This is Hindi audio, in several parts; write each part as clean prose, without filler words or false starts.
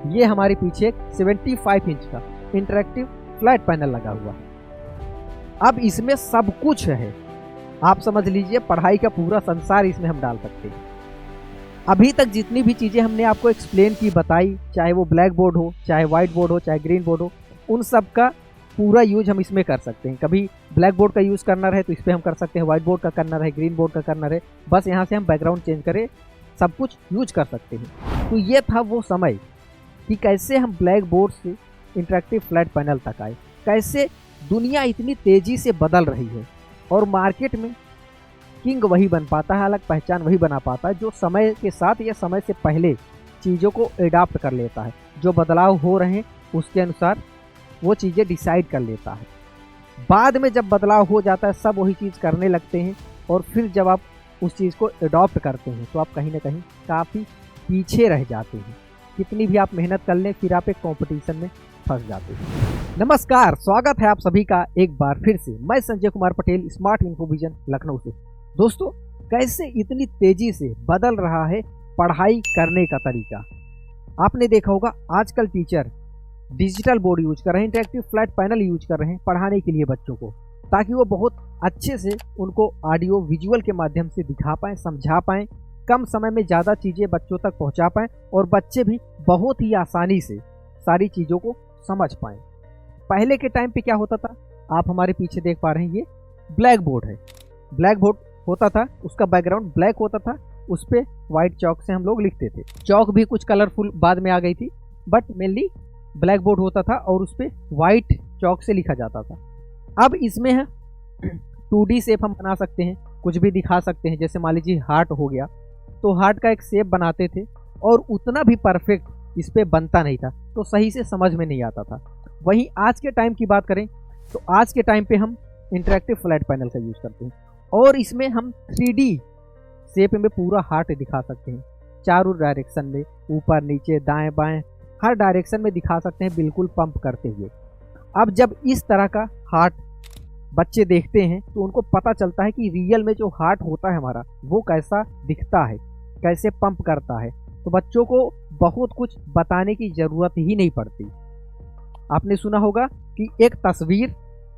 ये हमारे पीछे एक 75 इंच का इंटरेक्टिव फ्लैट पैनल लगा हुआ है। अब इसमें सब कुछ है, आप समझ लीजिए पढ़ाई का पूरा संसार इसमें हम डाल सकते हैं। अभी तक जितनी भी चीज़ें हमने आपको एक्सप्लेन की बताई, चाहे वो ब्लैक बोर्ड हो, चाहे वाइट बोर्ड हो, चाहे ग्रीन बोर्ड हो, उन सब का पूरा यूज हम इसमें कर सकते हैं। कभी ब्लैक बोर्ड का यूज़ करना रहे तो इस पर हम कर सकते हैं, वाइट बोर्ड का करना रहे, ग्रीन बोर्ड का करना रहे, बस यहाँ से हम बैकग्राउंड चेंज करें, सब कुछ यूज कर सकते हैं। तो ये था वो समय कि कैसे हम ब्लैक बोर्ड से इंटरेक्टिव फ्लैट पैनल तक आए, कैसे दुनिया इतनी तेज़ी से बदल रही है और मार्केट में किंग वही बन पाता है, अलग पहचान वही बना पाता है जो समय के साथ या समय से पहले चीज़ों को एडाप्ट कर लेता है, जो बदलाव हो रहे हैं उसके अनुसार वो चीज़ें डिसाइड कर लेता है। बाद में जब बदलाव हो जाता है सब वही चीज़ करने लगते हैं और फिर जब आप उस चीज़ को एडॉप्ट करते हैं तो आप कहीं ना कहीं काफ़ी पीछे रह जाते हैं। कितनी भी आप मेहनत कर लें फिर आप एक कंपटीशन में फंस जाते हैं। नमस्कार, स्वागत है आप सभी का एक बार फिर से। मैं संजय कुमार पटेल, स्मार्ट इन्फोविजन लखनऊ से। दोस्तों, कैसे इतनी तेजी से बदल रहा है पढ़ाई करने का तरीका। आपने देखा होगा आजकल टीचर डिजिटल बोर्ड यूज कर रहे हैं, इंटरेक्टिव फ्लैट पैनल यूज कर रहे हैं पढ़ाने के लिए बच्चों को, ताकि वो बहुत अच्छे से उनको ऑडियो विजुअल के माध्यम से दिखा पाएँ, समझा पाएँ, कम समय में ज़्यादा चीज़ें बच्चों तक पहुंचा पाएँ और बच्चे भी बहुत ही आसानी से सारी चीज़ों को समझ पाएँ। पहले के टाइम पे क्या होता था, आप हमारे पीछे देख पा रहे हैं, ये ब्लैक बोर्ड है। ब्लैक बोर्ड होता था, उसका बैकग्राउंड ब्लैक होता था, उस पर वाइट चौक से हम लोग लिखते थे। चौक भी कुछ कलरफुल बाद में आ गई थी, बट मेनली ब्लैक बोर्ड होता था और उस पर वाइट चौक से लिखा जाता था। अब इसमें है 2D शेप हम बना सकते हैं, कुछ भी दिखा सकते हैं। जैसे मान लीजिए हार्ट हो गया तो हार्ट का एक शेप बनाते थे और उतना भी परफेक्ट इस पर बनता नहीं था, तो सही से समझ में नहीं आता था। वहीं आज के टाइम की बात करें तो आज के टाइम पे हम इंटरेक्टिव फ्लैट पैनल का यूज़ करते हैं और इसमें हम 3D शेप में पूरा हार्ट दिखा सकते हैं, चारों डायरेक्शन में, ऊपर नीचे दाएं बाएं हर डायरेक्शन में दिखा सकते हैं, बिल्कुल पंप करते हुए। अब जब इस तरह का हार्ट बच्चे देखते हैं तो उनको पता चलता है कि रियल में जो हार्ट होता है हमारा वो कैसा दिखता है, कैसे पंप करता है। तो बच्चों को बहुत कुछ बताने की ज़रूरत ही नहीं पड़ती। आपने सुना होगा कि एक तस्वीर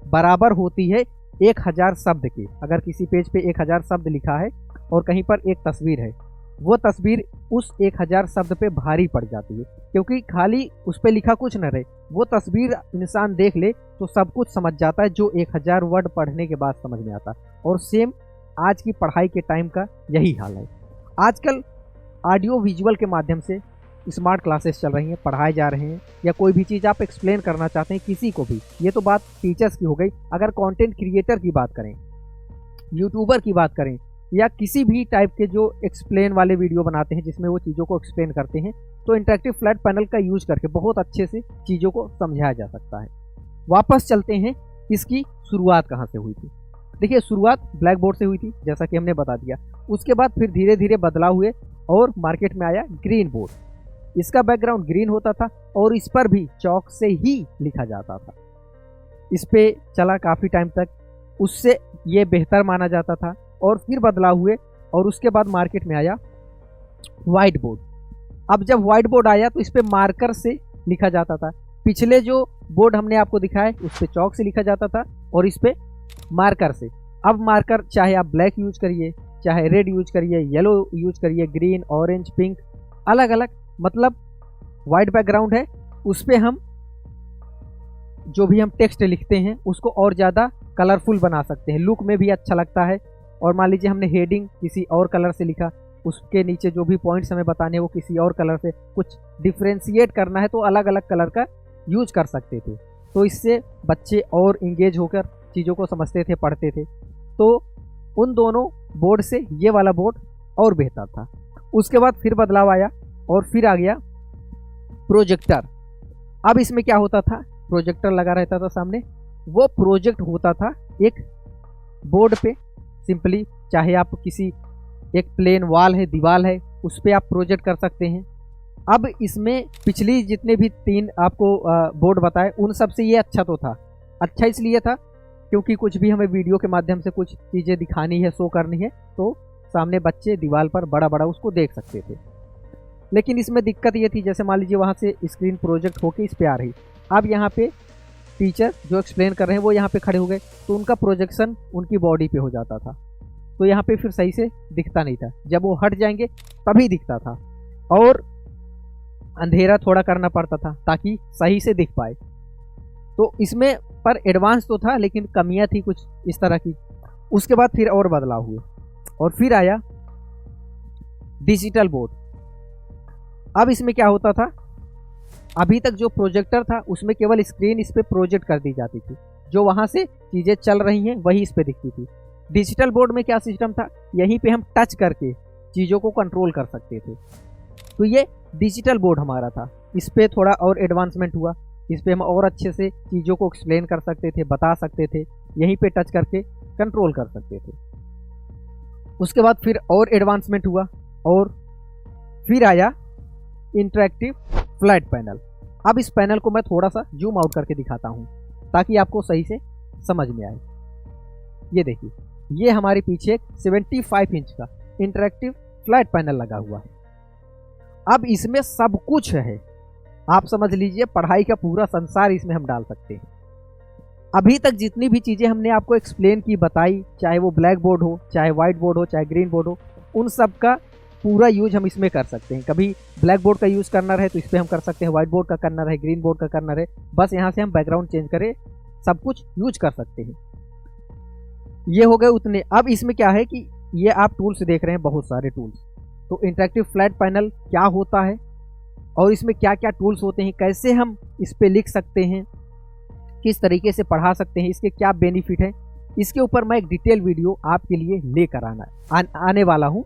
बराबर होती है 1000 शब्द के। अगर किसी पेज पे 1000 शब्द लिखा है और कहीं पर एक तस्वीर है, वो तस्वीर उस 1000 शब्द पे भारी पड़ जाती है, क्योंकि खाली उस पे लिखा कुछ न रहे, वो तस्वीर इंसान देख ले तो सब कुछ समझ जाता है, जो 1000 वर्ड पढ़ने के बाद समझ में आता है। और सेम आज की पढ़ाई के टाइम का यही हाल है। आजकल ऑडियो विजुअल के माध्यम से स्मार्ट क्लासेस चल रही हैं, पढ़ाए जा रहे हैं, या कोई भी चीज़ आप एक्सप्लेन करना चाहते हैं किसी को भी। ये तो बात टीचर्स की हो गई। अगर कंटेंट क्रिएटर की बात करें, यूट्यूबर की बात करें, या किसी भी टाइप के जो एक्सप्लेन वाले वीडियो बनाते हैं जिसमें वो चीज़ों को एक्सप्लेन करते हैं, तो इंटरेक्टिव फ्लैट पैनल का यूज करके बहुत अच्छे से चीज़ों को समझाया जा सकता है। वापस चलते हैं, इसकी शुरुआत कहाँ से हुई थी। देखिए, शुरुआत ब्लैक बोर्ड से हुई थी, जैसा कि हमने बता दिया। उसके बाद फिर धीरे धीरे बदलाव हुए और मार्केट में आया ग्रीन बोर्ड। इसका बैकग्राउंड ग्रीन होता था और इस पर भी चौक से ही लिखा जाता था। इस पे चला काफ़ी टाइम तक, उससे ये बेहतर माना जाता था और फिर बदलाव हुए और उसके बाद मार्केट में आया वाइट बोर्ड। अब जब वाइट बोर्ड आया तो इस पे मार्कर से लिखा जाता था। पिछले जो बोर्ड हमने आपको दिखाया उस पे चौक से लिखा जाता था और इस पे मार्कर से। अब मार्कर चाहे आप ब्लैक यूज करिए, चाहे रेड यूज करिए, येलो यूज करिए, ग्रीन, ऑरेंज, पिंक, अलग अलग, मतलब वाइट बैकग्राउंड है, उस पे हम जो भी हम टेक्स्ट लिखते हैं उसको और ज़्यादा कलरफुल बना सकते हैं, लुक में भी अच्छा लगता है। और मान लीजिए हमने हेडिंग किसी और कलर से लिखा, उसके नीचे जो भी पॉइंट्स हमें बताने वो किसी और कलर से, कुछ डिफ्रेंशिएट करना है तो अलग अलग कलर का यूज कर सकते थे। तो इससे बच्चे और इंगेज होकर चीज़ों को समझते थे, पढ़ते थे। तो उन दोनों बोर्ड से ये वाला बोर्ड और बेहतर था। उसके बाद फिर बदलाव आया और फिर आ गया प्रोजेक्टर। अब इसमें क्या होता था, प्रोजेक्टर लगा रहता था सामने, वो प्रोजेक्ट होता था एक बोर्ड पे। सिंपली चाहे आप किसी एक प्लेन वॉल है, दीवार है, उस पर आप प्रोजेक्ट कर सकते हैं। अब इसमें पिछली जितने भी 3 आपको बोर्ड बताए उन सब से ये अच्छा तो था। अच्छा इसलिए था क्योंकि कुछ भी हमें वीडियो के माध्यम से कुछ चीज़ें दिखानी है, शो करनी है, तो सामने बच्चे दीवार पर बड़ा बड़ा उसको देख सकते थे। लेकिन इसमें दिक्कत ये थी, जैसे मान लीजिए वहाँ से स्क्रीन प्रोजेक्ट होके इस पे आ रही, अब यहाँ पे टीचर जो एक्सप्लेन कर रहे हैं वो यहाँ पे खड़े हो गए, तो उनका प्रोजेक्शन उनकी बॉडी पे हो जाता था, तो यहाँ पे फिर सही से दिखता नहीं था। जब वो हट जाएंगे तभी दिखता था, और अंधेरा थोड़ा करना पड़ता था ताकि सही से दिख पाए। तो इसमें पर एडवांस तो था, लेकिन कमियां थी कुछ इस तरह की। उसके बाद फिर और बदलाव हुए, और फिर आया डिजिटल बोर्ड। अब इसमें क्या होता था, अभी तक जो प्रोजेक्टर था उसमें केवल स्क्रीन इस पे प्रोजेक्ट कर दी जाती थी, जो वहां से चीजें चल रही हैं वही इस पे दिखती थी। डिजिटल बोर्ड में क्या सिस्टम था, यहीं पे हम टच करके चीज़ों को कंट्रोल कर सकते थे। तो ये डिजिटल बोर्ड हमारा था। इस पे थोड़ा और एडवांसमेंट हुआ, इस पे हम और अच्छे से चीज़ों को एक्सप्लेन कर सकते थे, बता सकते थे, यहीं पे टच करके कंट्रोल कर सकते थे। उसके बाद फिर और एडवांसमेंट हुआ, और फिर आया इंटरेक्टिव फ्लैट पैनल। अब इस पैनल को मैं थोड़ा सा जूम आउट करके दिखाता हूँ ताकि आपको सही से समझ में आए। ये देखिए, ये हमारे पीछे एक 75 इंच का इंटरेक्टिव फ्लैट पैनल लगा हुआ है। अब इसमें सब कुछ है, आप समझ लीजिए पढ़ाई का पूरा संसार इसमें हम डाल सकते हैं। अभी तक जितनी भी चीज़ें हमने आपको एक्सप्लेन की, बताई, चाहे वो ब्लैक बोर्ड हो, चाहे वाइट बोर्ड हो, चाहे ग्रीन बोर्ड हो, उन सब का पूरा यूज हम इसमें कर सकते हैं। कभी ब्लैक बोर्ड का यूज़ करना रहे तो इस पर हम कर सकते हैं, वाइट बोर्ड का करना रहे, ग्रीन बोर्ड का करना रहे, बस यहाँ से हम बैकग्राउंड चेंज करें, सब कुछ यूज कर सकते हैं। ये हो गए उतने। अब इसमें क्या है कि ये आप टूल्स देख रहे हैं, बहुत सारे टूल्स। तो इंटरेक्टिव फ्लैट पैनल क्या होता है और इसमें क्या क्या टूल्स होते हैं, कैसे हम इस पे लिख सकते हैं, किस तरीके से पढ़ा सकते हैं, इसके क्या बेनिफिट है, इसके ऊपर मैं एक डिटेल वीडियो आपके लिए लेकर आने वाला हूं।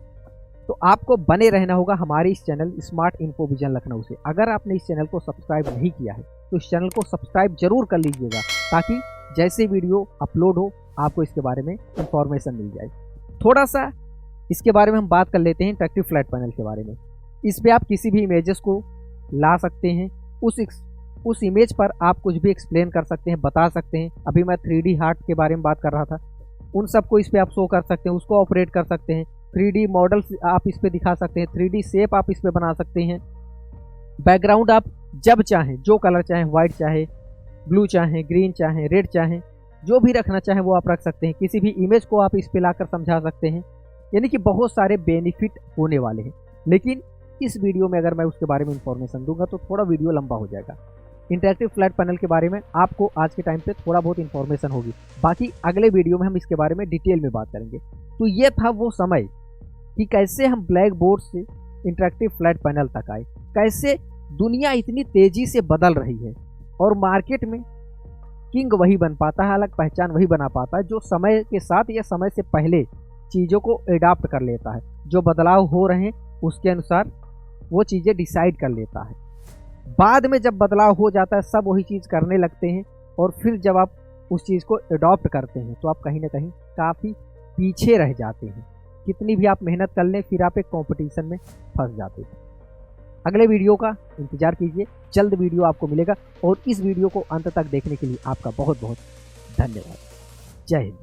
तो आपको बने रहना होगा हमारे इस channel smart info vision Lucknow से। अगर आपने इस चैनल को सब्सक्राइब नहीं किया है तो इस चैनल को सब्सक्राइब जरूर कर लीजिएगा, ताकि जैसे वीडियो अपलोड हो आपको इसके बारे में इंफॉर्मेशन मिल जाए। थोड़ा सा इसके बारे में हम बात कर लेते हैं, इंटरेक्टिव फ्लैट पैनल के बारे में। इस पे आप किसी भी इमेजेस को ला सकते हैं, उस इमेज पर आप कुछ भी एक्सप्लेन कर सकते हैं, बता सकते हैं। अभी मैं 3D हार्ट के बारे में बात कर रहा था, उन सबको इस पे आप शो कर सकते हैं, उसको ऑपरेट कर सकते हैं। 3D मॉडल्स आप इस पे दिखा सकते हैं, 3D शेप आप इस पे बना सकते हैं। बैकग्राउंड आप जब चाहें, जो कलर चाहें, वाइट चाहे, ब्लू चाहें, ग्रीन चाहें, रेड चाहें, जो भी रखना चाहें वो आप रख सकते हैं। किसी भी इमेज को आप इस पे लाकर समझा सकते हैं। यानी कि बहुत सारे बेनिफिट होने वाले हैं, लेकिन इस वीडियो में अगर मैं उसके बारे में इंफॉर्मेशन दूंगा तो थोड़ा वीडियो लंबा हो जाएगा। इंटरेक्टिव फ्लैट पैनल के बारे में आपको आज के टाइम पे थोड़ा बहुत इंफॉर्मेशन होगी, बाकी अगले वीडियो में हम इसके बारे में डिटेल में बात करेंगे। तो ये था वो समय कि कैसे हम ब्लैक बोर्ड से इंटरेक्टिव फ्लैट पैनल तक आए, कैसे दुनिया इतनी तेजी से बदल रही है और मार्केट में किंग वही बन पाता है, अलग पहचान वही बना पाता है जो समय के साथ या समय से पहले चीज़ों को एडाप्ट कर लेता है। जो बदलाव हो रहे हैं उसके अनुसार वो चीज़ें डिसाइड कर लेता है। बाद में जब बदलाव हो जाता है सब वही चीज़ करने लगते हैं, और फिर जब आप उस चीज़ को एडॉप्ट करते हैं तो आप कहीं ना कहीं काफ़ी पीछे रह जाते हैं। कितनी भी आप मेहनत कर लें फिर आप एक कंपटीशन में फंस जाते हैं। अगले वीडियो का इंतजार कीजिए, जल्द वीडियो आपको मिलेगा, और इस वीडियो को अंत तक देखने के लिए आपका बहुत बहुत धन्यवाद। जय हिंद।